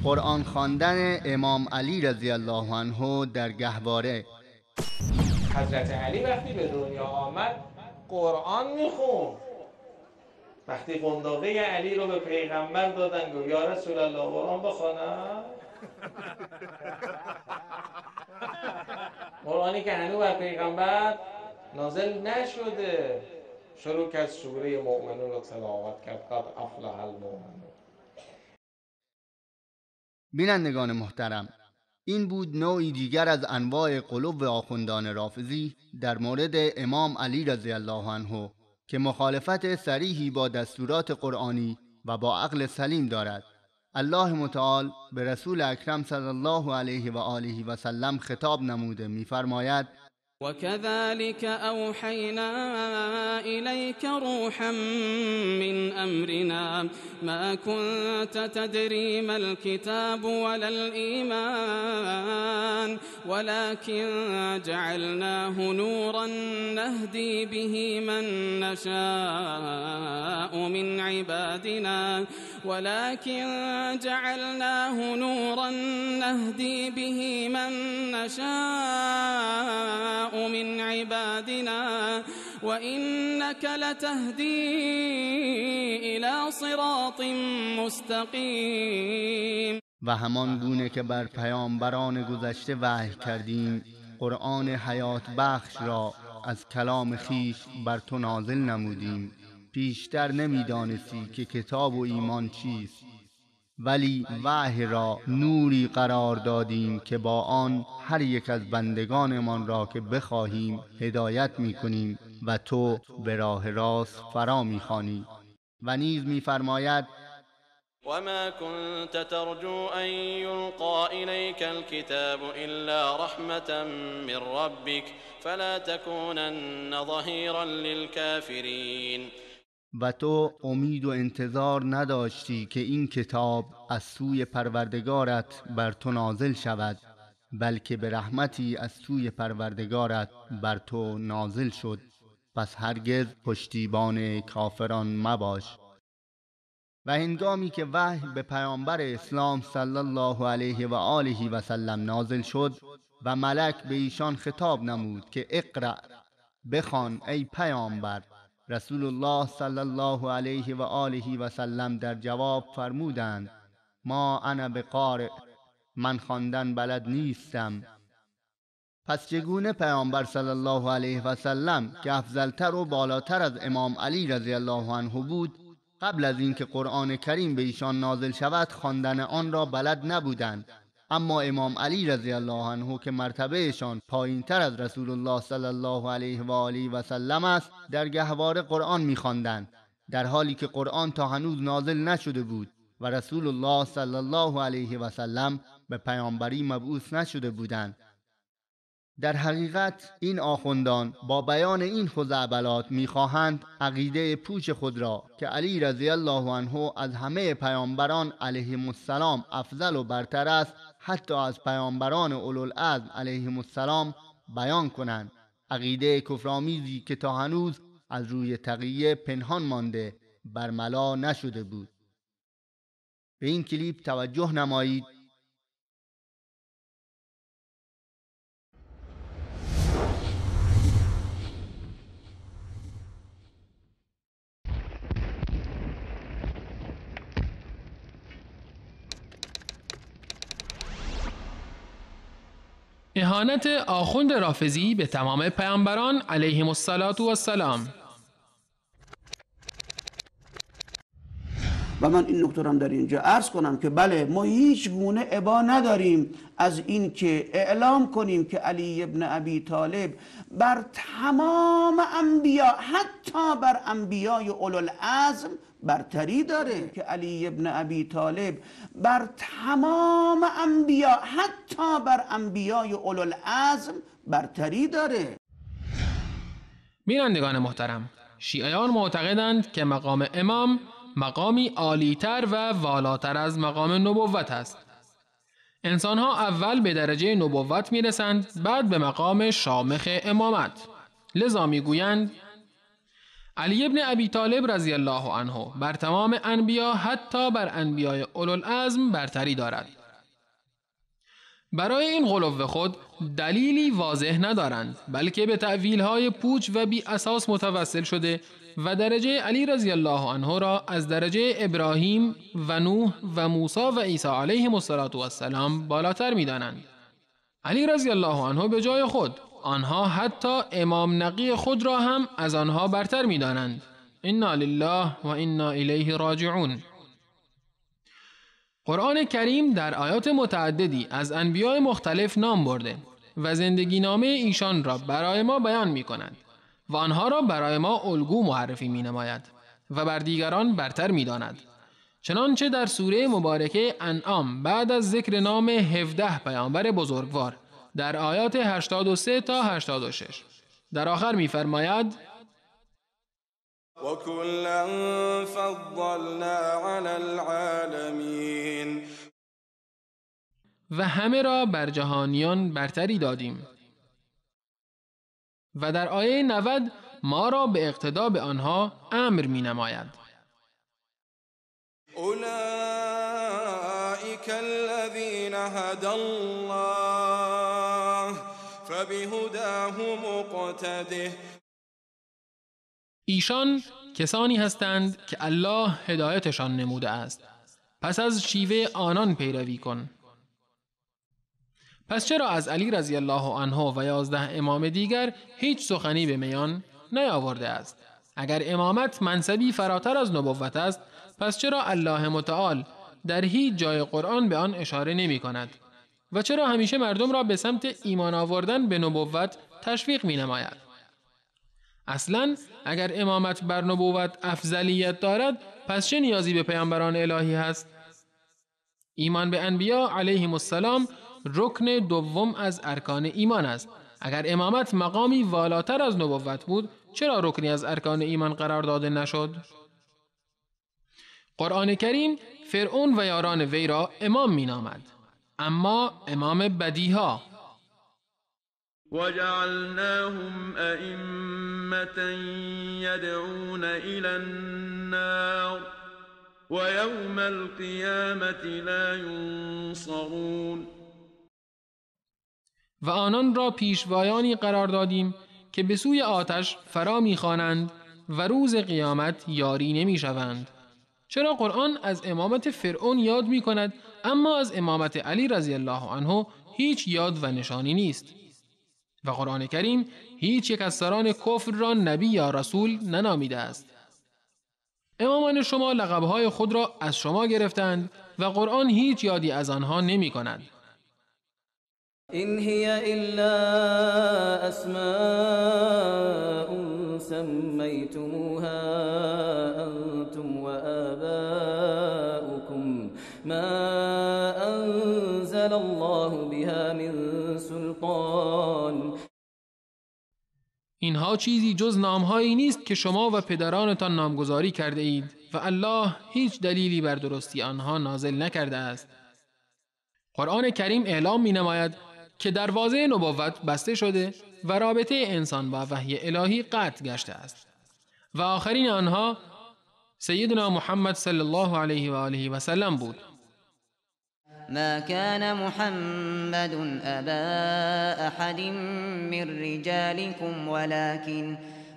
قرآن خواندن امام علی رضی الله عنه در گهواره. حضرت علی وقتی به دنیا آمد قرآن میخوند. وقتی قنداقه علی رو به پیغمبر دادن گفت یا رسول الله قرآن بخوانم. قرآنی که هنوز بر پیغمبر نازل نشده، شروع که از سوره مؤمنون رو تلاوت کرد. قد افلح المؤمنون. بینندگان محترم، این بود نوعی دیگر از انواع غلو آخوندان رافضی در مورد امام علی رضی الله عنه که مخالفت صریحی با دستورات قرآنی و با عقل سلیم دارد. الله متعال به رسول اکرم صلی الله علیه و آله و سلم خطاب نموده می‌فرماید: وكذلك أوحينا إليك روحا من أمرنا ما كنت تدري ما الكتاب ولا الإيمان ولكن جعلناه نورا نهدي به من نشاء من عبادنا من عبادنا وإنك لتهدي إلى صراط مستقيم. و همان گونه که بر پیامبران گذشته وحی کردیم قرآن حیات بخش را از کلام خیش بر تو نازل نمودیم. پیشتر نمیدانستی که کتاب و ایمان چیست، ولی وحی را نوری قرار دادیم که با آن هر یک از بندگانمان را که بخواهیم هدایت می‌کنیم و تو به راه راست فرا می‌خوانی. و نیز می‌فرماید: وما كنت ترجو أن يلقى إليك الكتاب إلا رحمة من ربك فلا تكونن ظهيرا للكافرين. و تو امید و انتظار نداشتی که این کتاب از سوی پروردگارت بر تو نازل شود، بلکه به رحمتی از سوی پروردگارت بر تو نازل شد، پس هرگز پشتیبان کافران مباش. و هنگامی که وحی به پیامبر اسلام صلی الله علیه و آله و سلم نازل شد و ملک به ایشان خطاب نمود که اقرأ، بخوان ای پیامبر، رسول الله صلی الله علیه و آله و سلم در جواب فرمودند: ما انا بقارئ، من خواندن بلد نیستم. پس چگونه پیامبر صلی الله علیه و سلم که افضلتر و بالاتر از امام علی رضی الله عنه بود، قبل از اینکه قرآن کریم به ایشان نازل شود خواندن آن را بلد نبودند، اما امام علی رضی الله عنه که مرتبهشان پایین تر از رسول الله صلی الله علیه و آله و سلم است در گهواره قرآن می‌خواندند، در حالی که قرآن تا هنوز نازل نشده بود و رسول الله صلی الله علیه و سلم به پیامبری مبعوث نشده بودند. در حقیقت این آخوندان با بیان این خزعبلات می‌خواهند عقیده پوچ خود را که علی رضی الله عنه از همه پیامبران علیهم السلام افضل و برتر است، حتی از پیامبران اولوالعزم علیهم السلام، بیان کنند. عقیده کفرآمیزی که تا هنوز از روی تقیه پنهان مانده برملا نشده بود. به این کلیپ توجه نمایید. اهانت آخوند رافضی به تمام پیامبران علیهم السلام. و من این نکته را در اینجا عرض کنم که بله، ما هیچ گونه ابا نداریم از این که اعلام کنیم که علی ابن ابی طالب بر تمام انبیا، حتی بر انبیای اولوالعزم برتری داره، که علی ابن ابی طالب بر تمام انبیا، حتی بر انبیای اولوالعزم برتری داره. بینندگان محترم، شیعیان معتقدند که مقام امام مقامی عالیتر و والاتر از مقام نبوت است. انسانها اول به درجه نبوت میرسند، بعد به مقام شامخ امامت. لذا میگویند علی ابن ابی طالب رضی الله عنه بر تمام انبیا حتی بر انبیای اولوالعزم برتری دارد. برای این غلو خود دلیلی واضح ندارند، بلکه به تأویل‌های پوچ و بی اساس متوسل شده و درجه علی رضی الله عنه را از درجه ابراهیم و نوح و موسی و عیسی علیهم السلام بالاتر می‌دانند. علی رضی الله عنه به جای خود، آنها حتی امام نقی خود را هم از آنها برتر می‌دانند. انا لله و انا الیه راجعون. قرآن کریم در آیات متعددی از انبیاء مختلف نام برده و زندگی نامه ایشان را برای ما بیان می کند و آنها را برای ما الگو معرفی می نماید و بر دیگران برتر می داند. چنانچه در سوره مبارکه انعام بعد از ذکر نام 17 پیامبر بزرگوار در آیات 83 تا 86 در آخر می فرماید وَكُلًّا فَضَّلْنَا عَلَى الْعَالَمِينَ. و همه را بر جهانیان برتری دادیم. و در آیه 90 ما را به اقتدا به آنها امر می نماید. أُولَئِكَ الَّذِينَ هَدَى اللَّهُ فَبِهُدَاهُ مُقْتَدِهْ. ایشان کسانی هستند که الله هدایتشان نموده است، پس از شیوه آنان پیروی کن. پس چرا از علی رضی الله عنه و 11 امام دیگر هیچ سخنی به میان نیاورده است؟ اگر امامت منصبی فراتر از نبوت است، پس چرا الله متعال در هیچ جای قرآن به آن اشاره نمی کند؟ و چرا همیشه مردم را به سمت ایمان آوردن به نبوت تشویق می نماید؟ اصلاً اگر امامت بر نبوت افضلیت دارد، پس چه نیازی به پیامبران الهی هست؟ ایمان به انبیا علیهم السلام رکن دوم از ارکان ایمان است. اگر امامت مقامی والاتر از نبوت بود، چرا رکنی از ارکان ایمان قرار داده نشد؟ قرآن کریم فرعون و یاران وی را امام می نامد، اما امام بدیها. وَجَعَلْنَاهُمْ أَئِمَّةً يَدْعُونَ إِلَى النَّارِ وَيَوْمَ الْقِيَامَةِ لَا يُنصَرُونَ. و آنان را پیشوایانی قرار دادیم که به سوی آتش فرا می‌خوانند و روز قیامت یاری نمی‌شوند. چرا قرآن از امامت فرعون یاد می‌کند، اما از امامت علی رضی الله عنه هیچ یاد و نشانی نیست؟ و قرآن کریم هیچ یک از سران کفر را نبی یا رسول ننامیده است. امامان شما لقب‌های خود را از شما گرفتند و قرآن هیچ یادی از آنها نمی کند. إن هي إلا أسماء سميتموها أنتم وآباؤكم ما أنزل الله بها من سلطان. اینها چیزی جز نامهایی نیست که شما و پدرانتان نامگذاری کرده اید و الله هیچ دلیلی بر درستی آنها نازل نکرده است. قرآن کریم اعلام می نماید که دروازه نبوت بسته شده و رابطه انسان با وحی الهی قطع گشته است و آخرین آنها سیدنا محمد صلی الله علیه و آله و سلم بود. ما كان محمد أبا أحد من رجالكم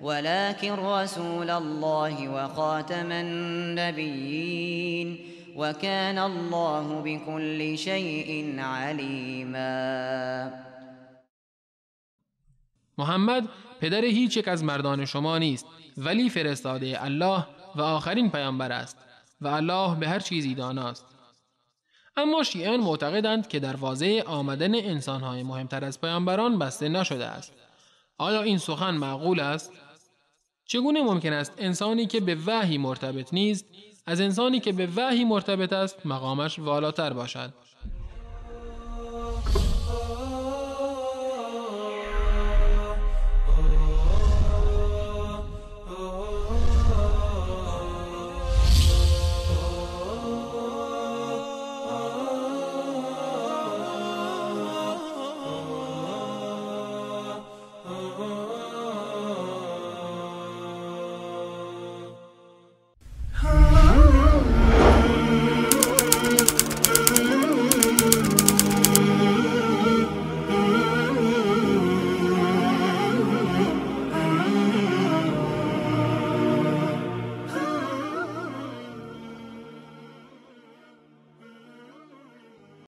ولكن رسول الله وخاتم النبيين وكان الله بكل شيء عليما. محمد پدر هیچ یک از مردان شما نیست، ولی فرستاده الله و آخرین پیامبر است و الله به هر چیزی داناست. اما شیعیان معتقدند که دروازه آمدن انسان‌های مهمتر از پیامبران بسته نشده است. آیا این سخن معقول است؟ چگونه ممکن است انسانی که به وحی مرتبط نیست از انسانی که به وحی مرتبط است مقامش والاتر باشد؟